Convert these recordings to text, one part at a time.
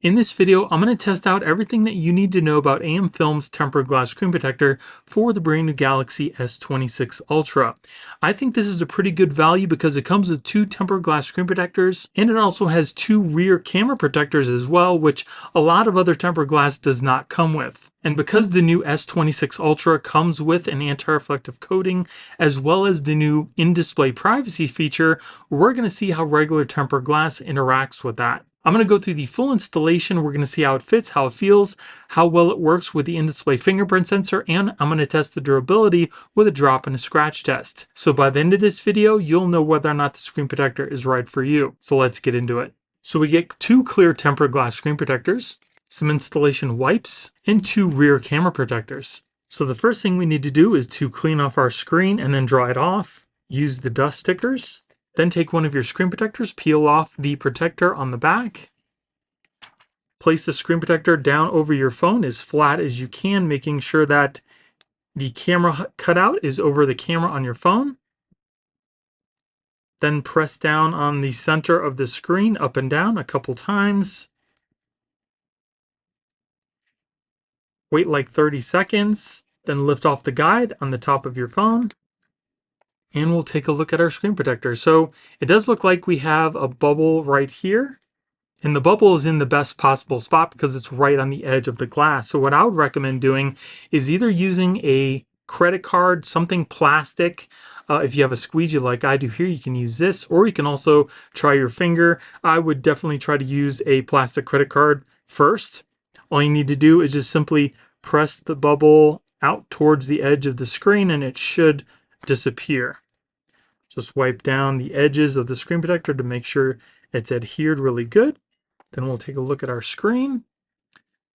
In this video, I'm going to test out everything that you need to know about AmFilm's tempered glass screen protector for the brand new Galaxy S26 Ultra. I think this is a pretty good value because it comes with two tempered glass screen protectors, and it also has two rear camera protectors as well, which a lot of other tempered glass does not come with. And because the new S26 Ultra comes with an anti-reflective coating, as well as the new in-display privacy feature, we're going to see how regular tempered glass interacts with that. I'm going to go through the full installation. We're going to see how it fits, how it feels, how well it works with the in-display fingerprint sensor, and I'm going to test the durability with a drop and a scratch test. So by the end of this video, you'll know whether or not the screen protector is right for you. So let's get into it. So we get two clear tempered glass screen protectors, some installation wipes, and two rear camera protectors. So the first thing we need to do is to clean off our screen and then dry it off. Use the dust stickers. Then take one of your screen protectors, peel off the protector on the back. Place the screen protector down over your phone as flat as you can, making sure that the camera cutout is over the camera on your phone. Then press down on the center of the screen up and down a couple times. Wait like 30 seconds, then lift off the guide on the top of your phone. And we'll take a look at our screen protector. So it does look like we have a bubble right here. And the bubble is in the best possible spot because it's right on the edge of the glass. So what I would recommend doing is either using a credit card, something plastic. If you have a squeegee like I do here, you can use this, or you can also try your finger. I would definitely try to use a plastic credit card first. All you need to do is just simply press the bubble out towards the edge of the screen and it should disappear. Just wipe down the edges of the screen protector to make sure it's adhered really good. Then we'll take a look at our screen.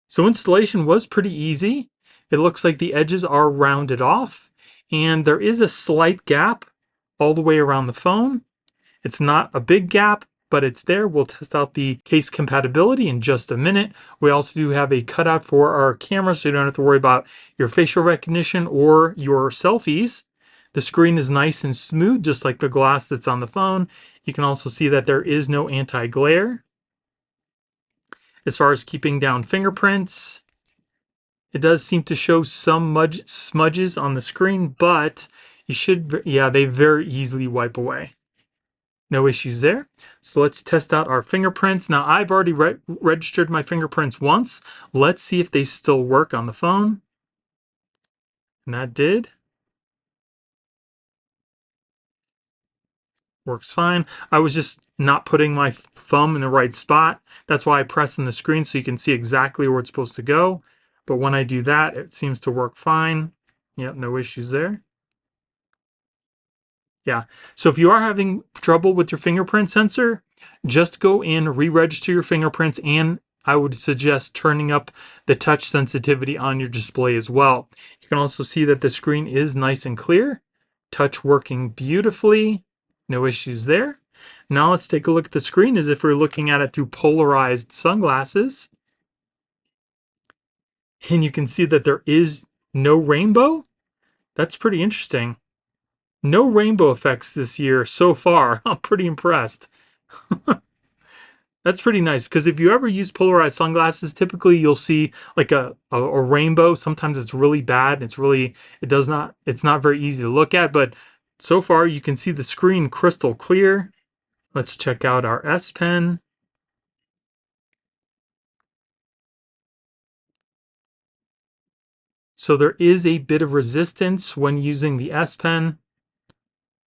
So installation was pretty easy. It looks like the edges are rounded off and there is a slight gap all the way around the phone. It's not a big gap, but it's there. We'll test out the case compatibility in just a minute. We also do have a cutout for our camera, so you don't have to worry about your facial recognition or your selfies. The screen is nice and smooth, just like the glass that's on the phone. You can also see that there is no anti-glare. As far as keeping down fingerprints, it does seem to show some smudges on the screen, but you should, yeah, they very easily wipe away. No issues there. So let's test out our fingerprints. Now I've already registered my fingerprints once. Let's see if they still work on the phone. And that did. Works fine. I was just not putting my thumb in the right spot. That's why I press on the screen so you can see exactly where it's supposed to go. But when I do that, it seems to work fine. Yep, no issues there. Yeah, so if you are having trouble with your fingerprint sensor, just go in, re-register your fingerprints, and I would suggest turning up the touch sensitivity on your display as well. You can also see that the screen is nice and clear. Touch working beautifully. No issues there. Now let's take a look at the screen as if we're looking at it through polarized sunglasses. And you can see that there is no rainbow. That's pretty interesting. No rainbow effects this year so far. I'm pretty impressed. That's pretty nice because if you ever use polarized sunglasses, typically you'll see like a rainbow. Sometimes it's really bad. It's not very easy to look at, but so far you can see the screen crystal clear. Let's check out our S Pen. So there is a bit of resistance when using the S Pen,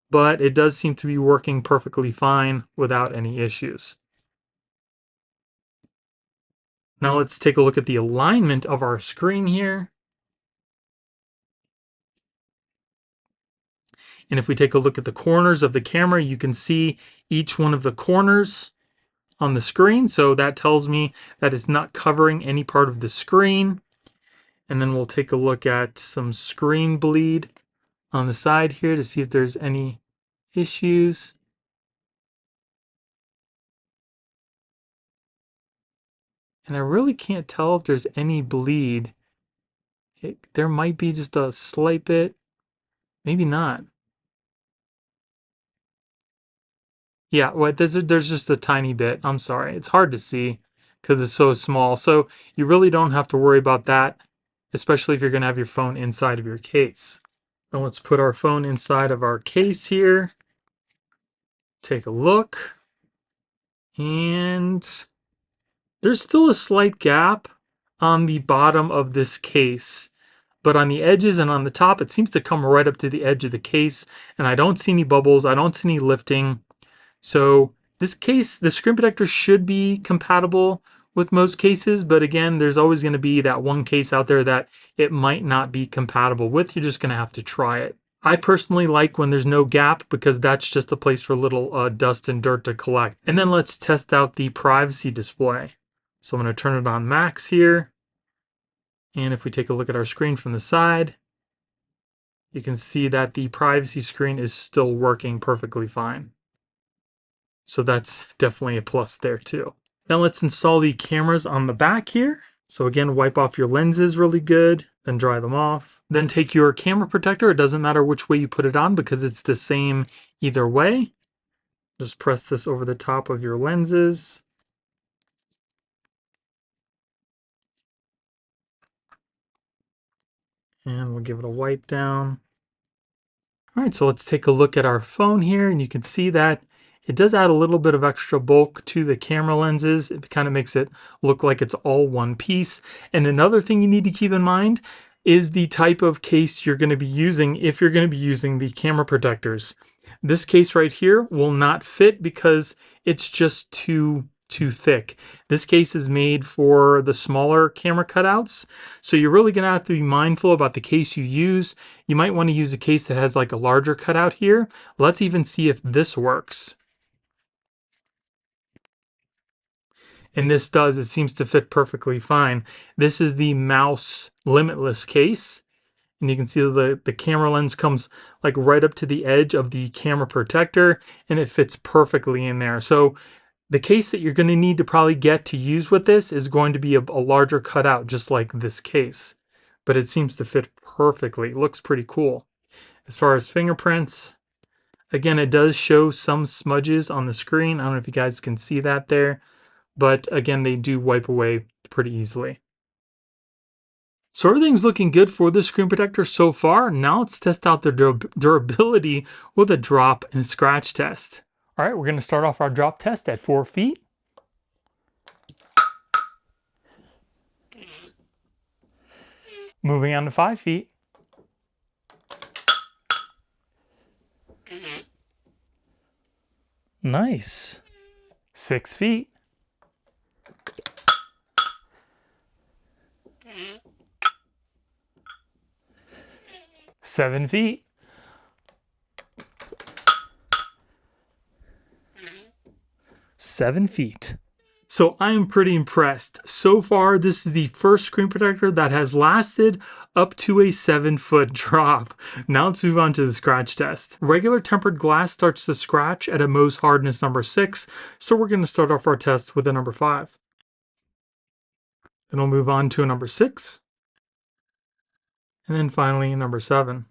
but it does seem to be working perfectly fine without any issues. Now let's take a look at the alignment of our screen here. And if we take a look at the corners of the camera, you can see each one of the corners on the screen. So that tells me that it's not covering any part of the screen. And then we'll take a look at some screen bleed on the side here to see if there's any issues. And I really can't tell if there's any bleed. There might be just a slight bit, maybe not. Yeah, well, there's just a tiny bit. I'm sorry, it's hard to see, because it's so small. So you really don't have to worry about that, especially if you're going to have your phone inside of your case. Now let's put our phone inside of our case here. Take a look. And there's still a slight gap on the bottom of this case. But on the edges and on the top, it seems to come right up to the edge of the case. And I don't see any bubbles. I don't see any lifting. So this case, the screen protector should be compatible with most cases. But again, there's always going to be that one case out there that it might not be compatible with. You're just going to have to try it. I personally like when there's no gap because that's just a place for little dust and dirt to collect. And then let's test out the privacy display. So I'm going to turn it on max here. And if we take a look at our screen from the side, you can see that the privacy screen is still working perfectly fine. So that's definitely a plus there too. Now let's install the cameras on the back here. So again, wipe off your lenses really good, then dry them off. Then take your camera protector. It doesn't matter which way you put it on because it's the same either way. Just press this over the top of your lenses. And we'll give it a wipe down. All right, so let's take a look at our phone here, and you can see that it does add a little bit of extra bulk to the camera lenses. It kind of makes it look like it's all one piece. And another thing you need to keep in mind is the type of case you're going to be using if you're going to be using the camera protectors. This case right here will not fit because it's just too thick. This case is made for the smaller camera cutouts. So you're really going to have to be mindful about the case you use. You might want to use a case that has like a larger cutout here. Let's even see if this works. And this does, it seems to fit perfectly fine. This is the mouse limitless case. And you can see the camera lens comes like right up to the edge of the camera protector and it fits perfectly in there. So the case that you're going to need to probably get to use with this is going to be a larger cutout, just like this case. But it seems to fit perfectly. It looks pretty cool. As far as fingerprints, again, it does show some smudges on the screen. I don't know if you guys can see that there. But again, they do wipe away pretty easily. So everything's looking good for the screen protector so far. Now let's test out the durability with a drop and scratch test. All right, we're going to start off our drop test at 4 feet. Moving on to 5 feet. Nice. 6 feet. 7 feet. 7 feet. So I am pretty impressed. So far, this is the first screen protector that has lasted up to a 7-foot drop. Now let's move on to the scratch test. Regular tempered glass starts to scratch at a Mohs hardness number 6. So we're going to start off our test with a number 5. Then we'll move on to a number 6. And then finally a number 7.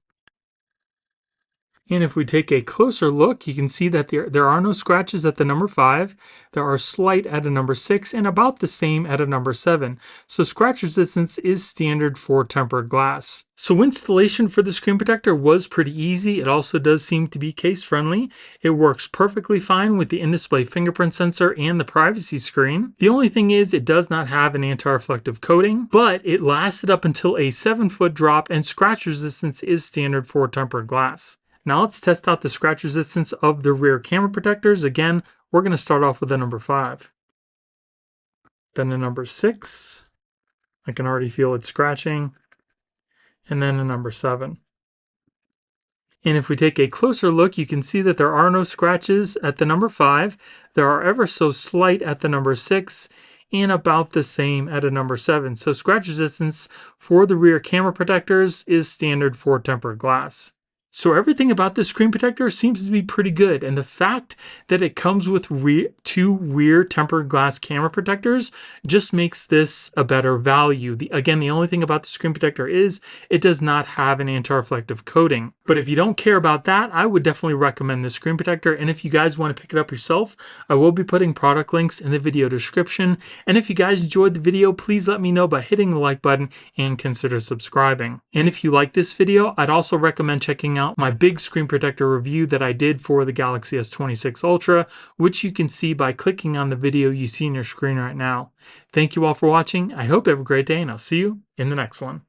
And if we take a closer look, you can see that there are no scratches at the number 5. There are slight at a number 6 and about the same at a number 7. So scratch resistance is standard for tempered glass. So installation for the screen protector was pretty easy. It also does seem to be case friendly. It works perfectly fine with the in-display fingerprint sensor and the privacy screen. The only thing is it does not have an anti-reflective coating, but it lasted up until a 7-foot drop and scratch resistance is standard for tempered glass. Now let's test out the scratch resistance of the rear camera protectors. Again, we're going to start off with a number 5. Then a number 6. I can already feel it scratching. And then a number 7. And if we take a closer look, you can see that there are no scratches at the number 5. There are ever so slight at the number 6 and about the same at a number 7. So scratch resistance for the rear camera protectors is standard for tempered glass. So everything about this screen protector seems to be pretty good, and the fact that it comes with two rear tempered glass camera protectors just makes this a better value. Again, the only thing about the screen protector is it does not have an anti-reflective coating. But if you don't care about that, I would definitely recommend this screen protector, and if you guys want to pick it up yourself, I will be putting product links in the video description. And if you guys enjoyed the video, please let me know by hitting the like button and consider subscribing. And if you like this video, I'd also recommend checking out my big screen protector review that I did for the Galaxy S26 Ultra, which you can see by clicking on the video you see on your screen right now. Thank you all for watching. I hope you have a great day, and I'll see you in the next one.